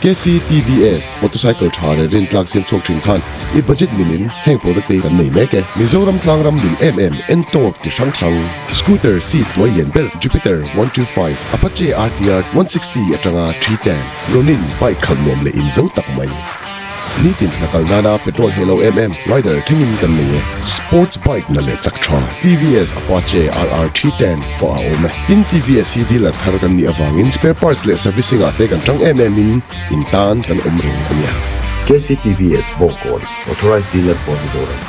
KC TVS motorcycle thar rin tlang sim chok thing khan I budget minin heng product te kan nei meke Mizoram tlang ram lil entop ti sang scooter seat toy yen ber Jupiter 125 Apache RTR 160 atanga 310 ronin bike khalnom le inzo takmai Nitin nakalnana petrol hello rider thingin kan nei sports bike na le chakthra TVS Apache RR 310 pa ome in TVS dealer thar kan ni awangin spare parts le servicing ate kan tang in intan kan omring ania KC TVS Dawrkawn authorized dealer for Mizoram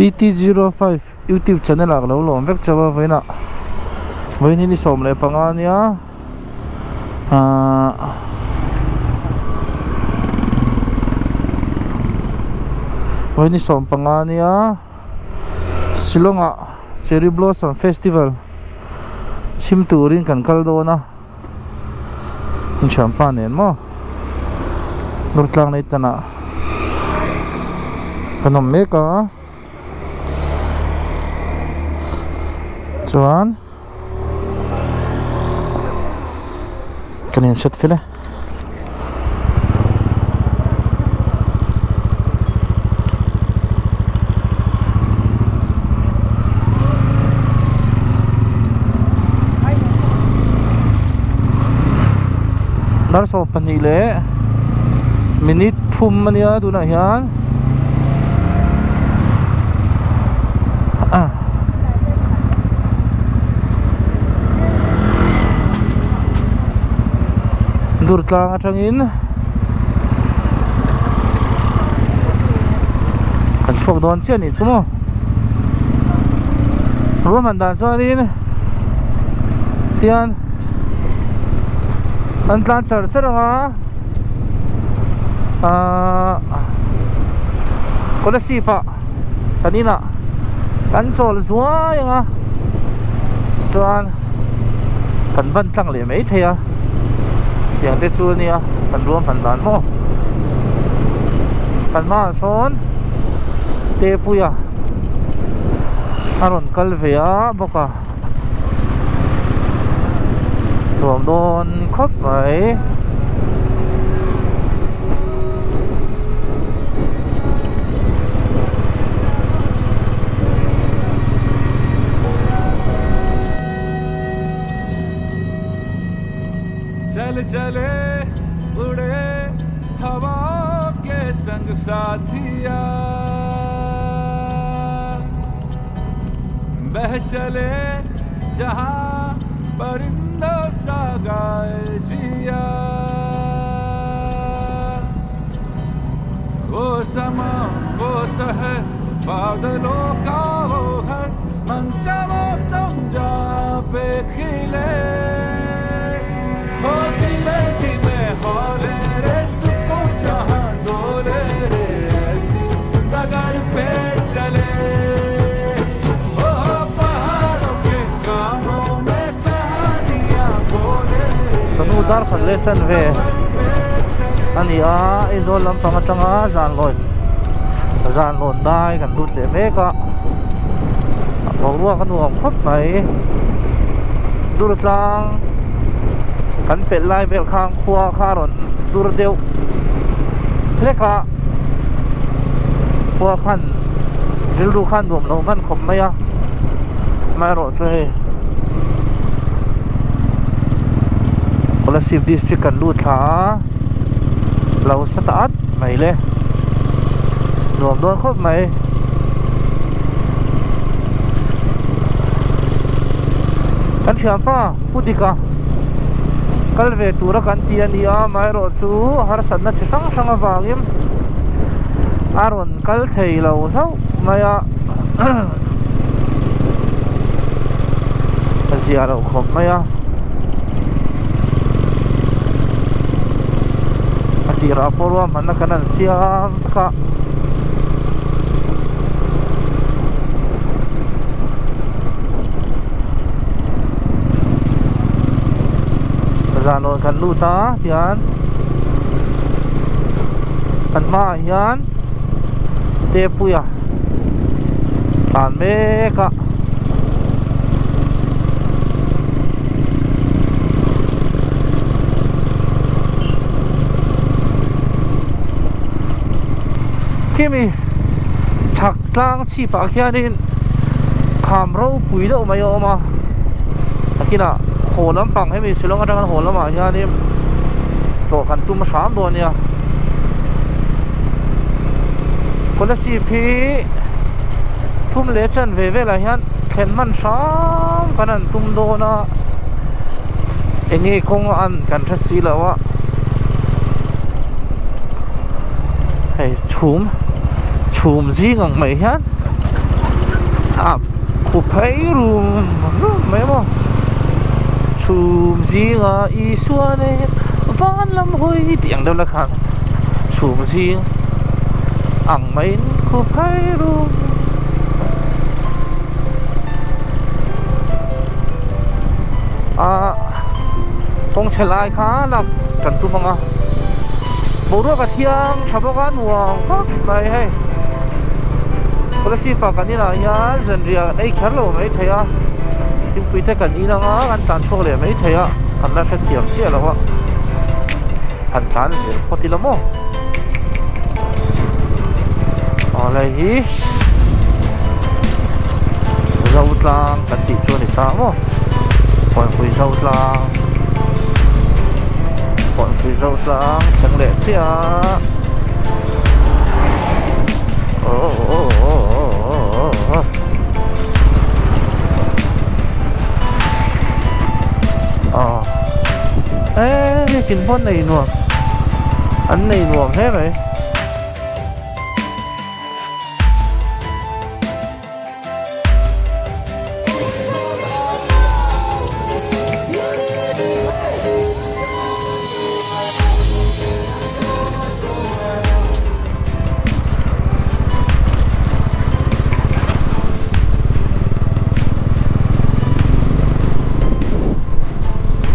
PT05 YouTube channel ak lo lom vek chawa vaina vaini ni som le pangania vaini som pangania Silonga Cherry Blossom Festival chim turin kan kaldona champagne mo Durtlang leitan kanom meka chuan kanin chhehvela dar so panile minute thum mania tuna hian Durtlang atangin kan chok don chian ni chumo ruam dan chuanin tian an tlan charanga kola sipa kanina kan chol zuaya chuan kan ban tlang le mai theya thiang te chu nia kan ruam han dan mo kan ma son te puya aron kalveya boka nuam don khop mai चल चले उड़े हवा के संग साथिया बह चले जहां परिंदों सा गाए जिया वो समा वो सहर बादलों का वो हर मन का मौसम जा पे खिले धीमे धीमे हौले रे सुकून जहां डोले रे ऐसी डगर पे चले ओ पहाड़ों के कानों में कहानियां बोले sanu Dawrkawn le chan ve ania Aizawl lampang atanga Zanlawn dai kan lut le meka pawruwa kan nuam khop mai Durtlang kan pel lai vel khang khua kharon dur deu leka khua khan dilru khan dum lo man khop maya mai ro choi Pulau district kan lut tha lo sataat mai le nuam don khop mai kan siapa pudika kalve tura kan tiania mai ro chu har sanna chi sang sang awangim aron kal thei lo thau maya ziaro khop maya atira porwa manna kanan siam ka Zanlawn kan luta tian kan ma hian te puya tlan meka kimi chak tlang chi pa khianin kham ro pui do mai oma akina holam pang he mi silong atang holam a hianin to kan tum sam do nia kola si phi thum le chan ve ve la hian khen man sam kanan tum do na engi kong an kan tha si lawa hei chum zingang mai hian khu phei rum mai mo chum zinga i suane van lam hoi tiang đâu là khang chum zing ang mai khu phei rum kong chelai kha là kan tu manga boro ka thiang thaboka nuam khak mai hai polisi pa kanina hian zanria nei kharlo mai theya thing pui te kan ina nga kan tan thok le mai theya kan la thak thiam che lawa kan tan zir photi lamo alai hi Zotlang kan ti chuan ni ta mo kon pui Zotlang bọn phi Zotlang chẳng lẽ chứ ê cái kinh con này nuam anh này nuam thế vậy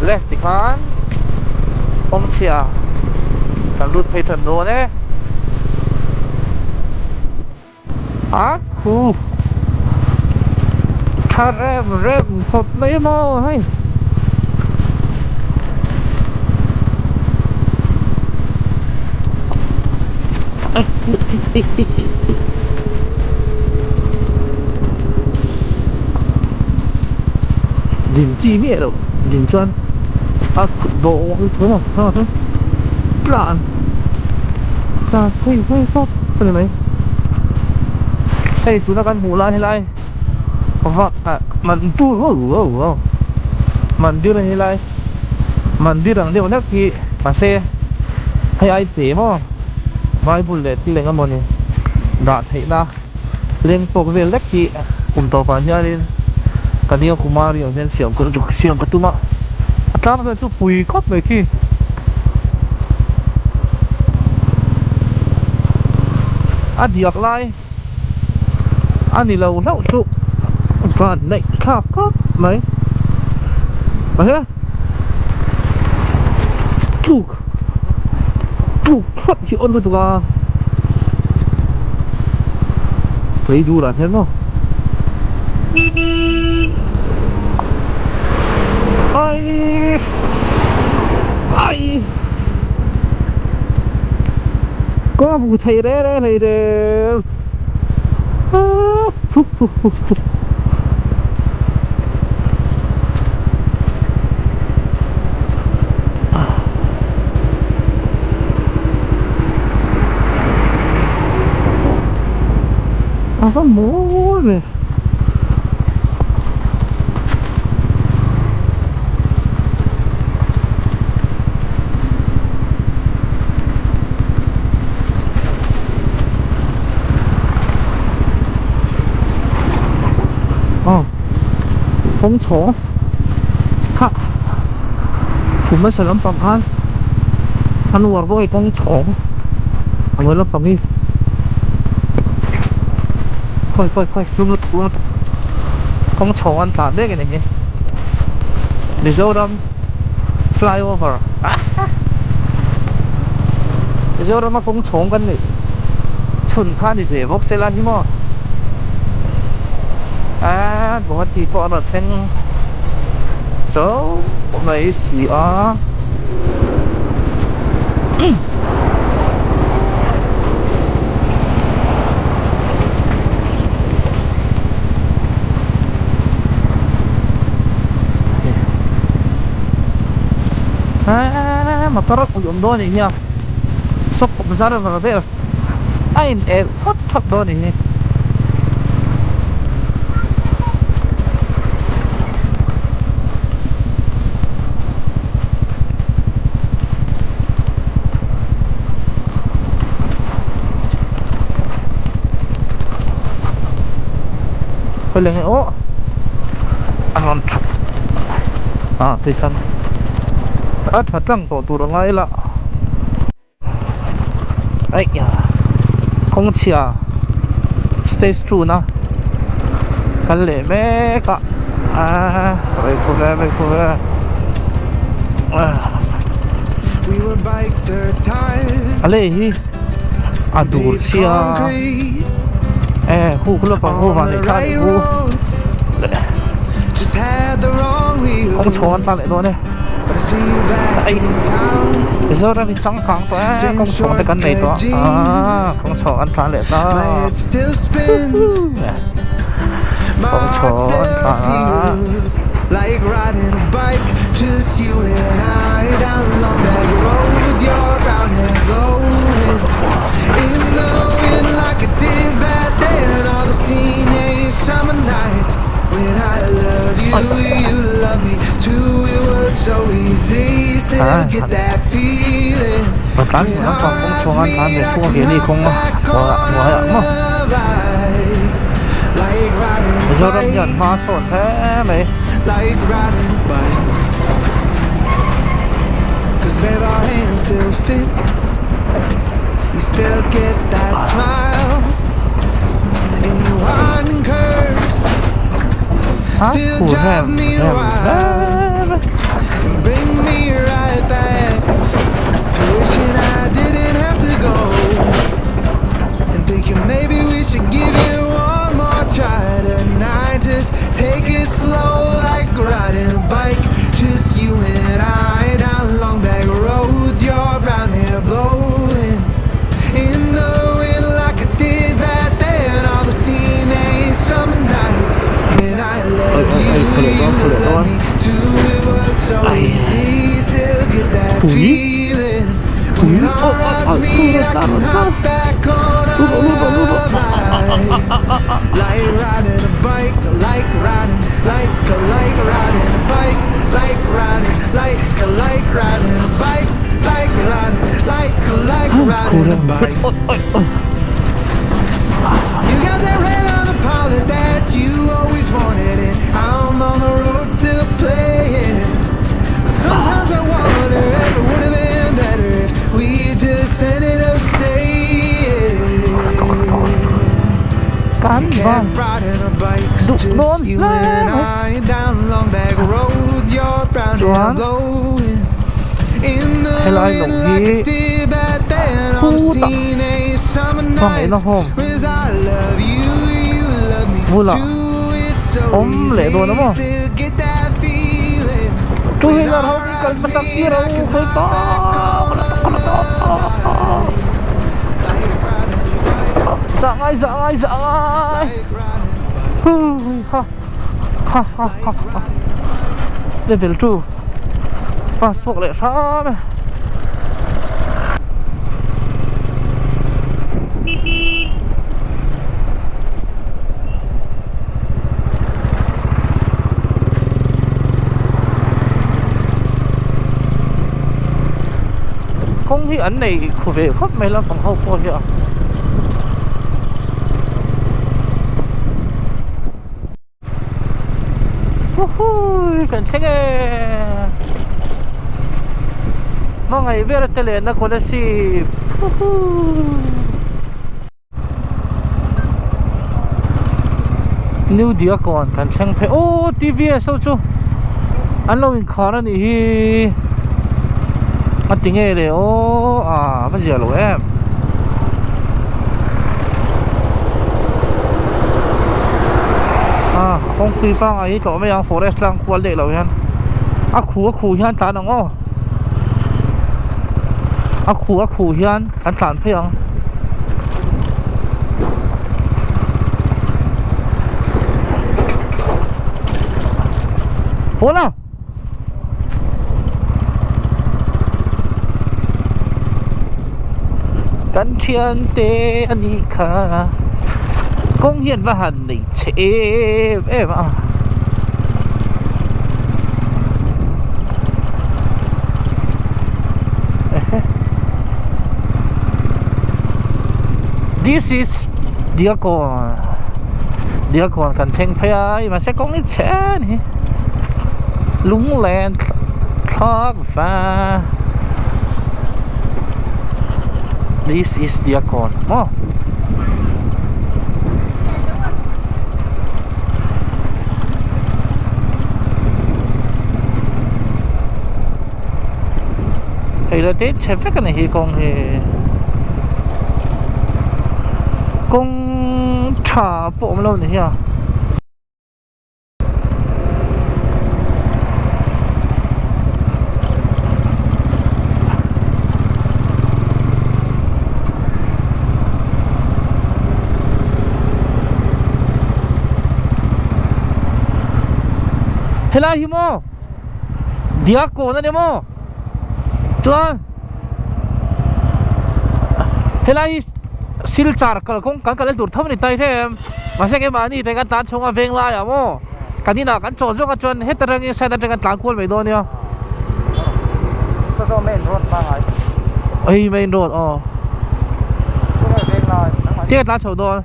leh tikhan ông chia kan lut phei thần đồ nè khu thà rem khop mấy mò hay nhìn chi mẹ đâu nhìn chuan độ thứ nào thứ lạn ta thấy sót cái này hey chúng ta cần hú lại hay lại vợ mình tu mình đưa này lại mình đưa đằng điều nhất thì mà xe hay ai té mà vai bullet thì lên cái món này đã thấy na lên phố về lách thì cùng tàu còn nhau lên cái điều của Mario nên xiêm cái tu mà tao nói tu pui cóp về kia diak lại đi lâu lâu tu và này khá cóp mấy mà thế tu phát hiện ôn tu là thấy du là thế không ai có một thầy đấy này đều có mối này phong chó khá cũng mới sẽ lắm bằng ăn uống rồi phong chó mới lắm bằng đi coi luôn phong chó ăn tạm đấy cái này nhỉ đi Zophei flyover Aizawl mà cũng chóngกันนี่ชุนข้านี่เดี๋ยวพกเซลันที่มั้งบอกว่าตีปอดแบบเป็นโซ่ไม่สีมาตรอกอุ่นโดนอีกเนี่ยซบผมซาร์มาเพื่อไอ้ทดโดนอีกเนี่ยไปเลยโอ้อันนั้นที่ฉันถัดตั้งตัวอะไรล่ะไอ้ยาคงเชีย stay true นะกันเลยแม่กะไปคุยอะไรดูเชียคู่คุณละฝั่งคู่ฝั่งในข้างคู่คงชนตาเลยตัวเนี่ยAizawl ra mình chẳng càng quá không chọn cái này đó không chọn ăn phá lệ đó không chọn like riding a bike, just you and I down along that road with your brown hair glowing in the wind like a did back then. All those teenage summer nights when I love you, you love me too. It was so easy, still get that feeling. When our eyes meet, I cannot back on our love like riding a bike. Like riding a bike. 'Cause babe, our hands still fit. You still get that smile. And you winding curves still drive me wild. And bring me right back to wishing I didn't have to go. And thinking maybe we should give it one more try tonight. Just take it slow like riding a bike. Just you and I down along that road. Your brown hair blowing in the wind like I did back then. All the teenage summer nights when I loved you, you loved me too. It was so easy, still get that feeling. When our eyes meet, I can hop back on our ride. Like riding a bike, like riding, like riding a bike, like riding, like riding a bike, like riding a bike. You got that red on the pilot that you always wanted, and I'm on the road still playing. But sometimes I wonder if it would have been better if we just ended up staying. Kept riding a bike, just you and I down along that road. Your brown hair blowing in the wind like a did back then. On those teenage summer nights, 'cause I love you, you love me too. It's so easy, still get that feeling. When our eyes meet, I can hop back on Sangay Level 2 Pasok lệ sao mẹ Không thì ấn này của về khắp mày là bằng hậu của hiệu Cần chắc Mga ngày về thleng na ko na si New Dawrkawn kan chang phe oh TVS so chu an lo in khara ni hi tiếng nghe đấy ô à phát giờ rồi em à không phi phang ấy chỗ mấy ông forest lang khua lệ rồi hen à khua hen tán ông ô à khua hen anh tán phải không phố nào cắn chiên tê anh đi khá công hiến và hẳn định chế em à this is Dawrkawn kan theng phai mà sẽ có cái chế này lúng len thóc và this is Dawrkawn oh hay là tết chế phép cái này thì con trả bộ lâu này à hello himo Dawrkawn na mo chuan hello Silchar kawng kan Durtlang ni tai them masa ke mani te kan tan chonga veng la ya mo kanina kan chon ka chon hetarang sa ta kan tlang kol mai do nia so main road ba ai ai main road oh veng la te ta chho do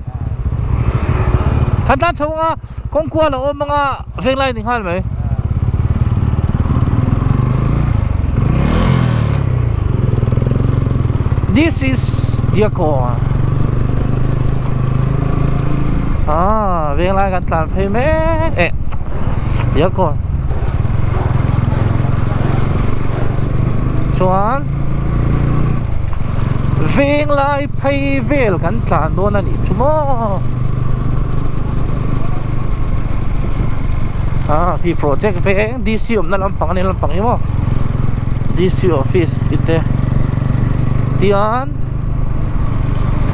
kan tan chonga kong kwa la o mga veng lai ning hal mai this is Dawrkawn à về lại gần làm phê mé Dawrkawn chuan về lại phê về gần làm đôi này chứ mò à thì project về DC om na lampang ni lampang mo DC office ite tian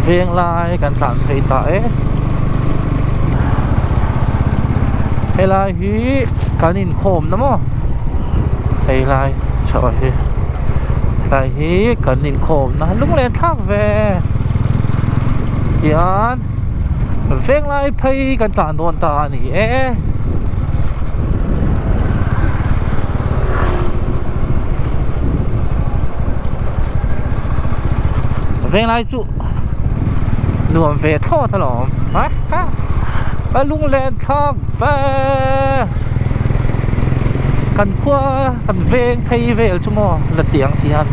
về lại gần làm phê tại hay là hi kanin khom namo hay là trời là hi kanin khom na lúc lên thác về yan veng lai phây kan tan don ta ni veng lai chu nuam về tho thlom và lung lên thác về cần khua cần veng thay về cho mò là tiếng thì ăn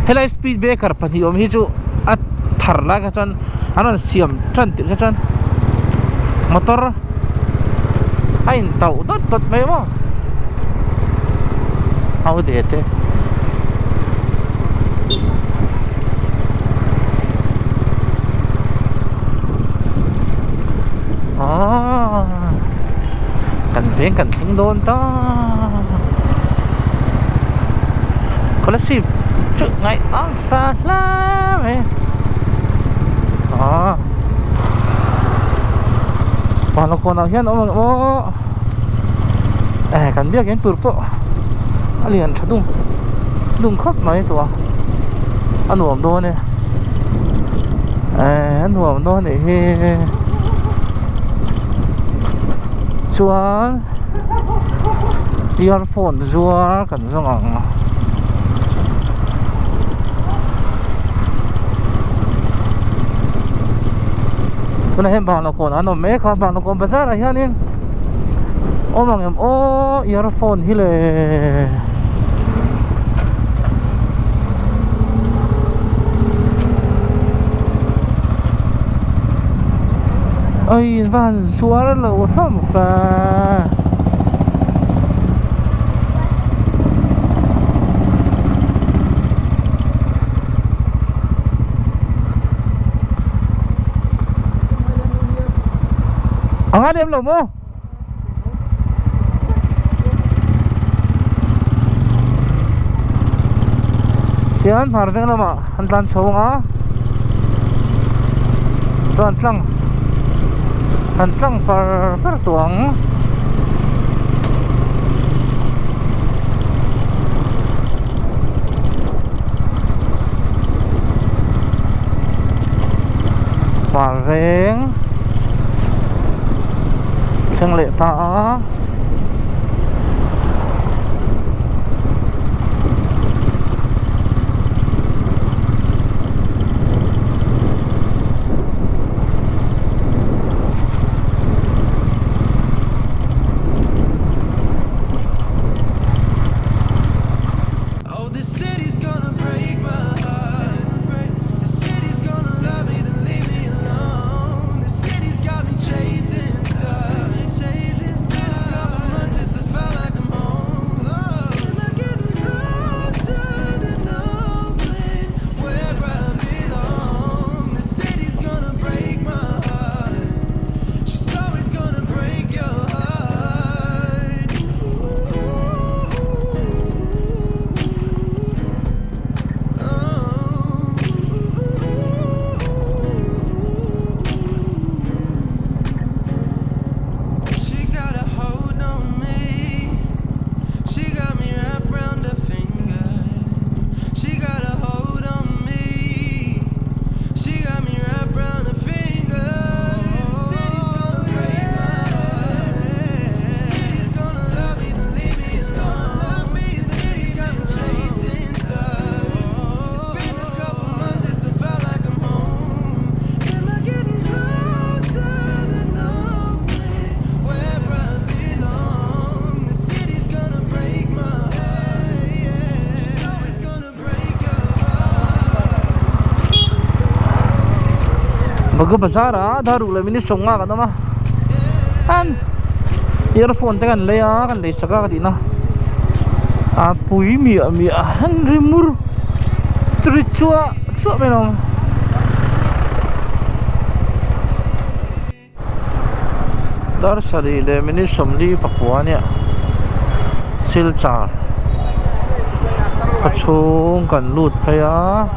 helai speed breaker pani om hi chu a thar la ka chan anon siam tran tin ka chan motor hain tau dot mai mo au de te cần vén cần thính đôn to có lẽ xịp chữ ngày áo pha la mẹ còn nó còn nào hiện ô cần biết cái tụt bộ liền chả đùng khóc mấy tụi ăn nuam đôn này ăn nuam đôn này chuan earphone zuar kan zongang tuna hem bang la kon ano me kha bang la kon bazar a hianin omang em o earphone hi le ơi van zuar lo lắm pha Khá đêm lẩu mô Tiyan par veng lama an tlan chho nga chuan tlang par tuang par veng sang lệ ta Baga bazar daru le mini songa ka nama an earphone te kan leya kan le saka ka di na pui mi han rimur tri chua menong dar sari le mini somli pakwa nia Silchar kachung kan lut phaya